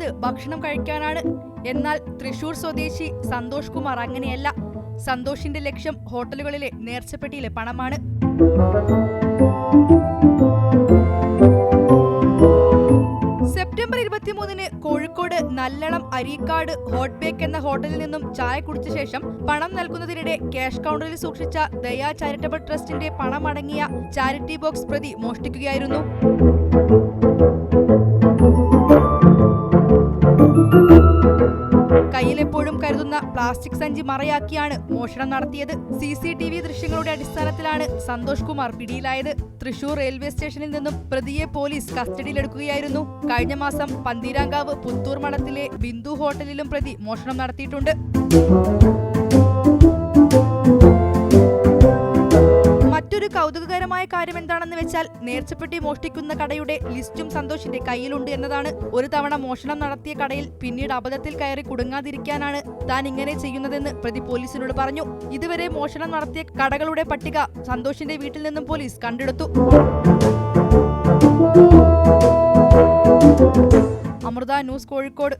പോകുന്നത് ഭക്ഷണം കഴിക്കാനാണ്. എന്നാൽ തൃശൂർ സ്വദേശി സന്തോഷ് കുമാർ അങ്ങനെയല്ല. സന്തോഷിന്റെ ലക്ഷ്യം ഹോട്ടലുകളിലെ നേർച്ചപ്പെട്ടിയിലെ പണമാണ്. സെപ്റ്റംബർ 23-ന് കോഴിക്കോട് നല്ലളം അരീക്കാട് ഹോട്ട് ബേക്ക് എന്ന ഹോട്ടലിൽ നിന്നും ചായ കുടിച്ച ശേഷം പണം നൽകുന്നതിനിടെ ക്യാഷ് കൗണ്ടറിൽ സൂക്ഷിച്ച ദയാ ചാരിറ്റബിൾ ട്രസ്റ്റിന്റെ പണമടങ്ങിയ ചാരിറ്റി ബോക്സ് പ്രതി മോഷ്ടിക്കുകയായിരുന്നു. കയ്യിലെപ്പോഴും കരുതുന്ന പ്ലാസ്റ്റിക് സഞ്ചി മറയാക്കിയാണ് മോഷണം നടത്തിയത്. CCTV ദൃശ്യങ്ങളുടെ അടിസ്ഥാനത്തിലാണ് സന്തോഷ് കുമാർ പിടിയിലായത്. തൃശൂർ റെയിൽവേ സ്റ്റേഷനിൽ നിന്നും പ്രതിയെ പോലീസ് കസ്റ്റഡിയിലെടുക്കുകയായിരുന്നു. കഴിഞ്ഞ മാസം പന്തീരാങ്കാവ് പുത്തൂർ മഠത്തിലെ ബിന്ദു ഹോട്ടലിലും പ്രതി മോഷണം നടത്തിയിട്ടുണ്ട്. മറ്റൊരു കൗതുകകരമായ കാര്യം എന്താണെന്ന് വെച്ചാൽ നേർച്ചപ്പെട്ടി മോഷ്ടിക്കുന്ന കടയുടെ ലിസ്റ്റും സന്തോഷിന്റെ കയ്യിലുണ്ട് എന്നതാണ്. ഒരു തവണ മോഷണം നടത്തിയ കടയിൽ പിന്നീട് അബദ്ധത്തിൽ കയറി കുടുങ്ങാതിരിക്കാനാണ് താൻ ഇങ്ങനെ ചെയ്യുന്നതെന്ന് പ്രതി പോലീസിനോട് പറഞ്ഞു. ഇതുവരെ മോഷണം നടത്തിയ കടകളുടെ പട്ടിക സന്തോഷിന്റെ വീട്ടിൽ നിന്നും പോലീസ് കണ്ടെടുത്തു. അമൃത ന്യൂസ്, കോഴിക്കോട്.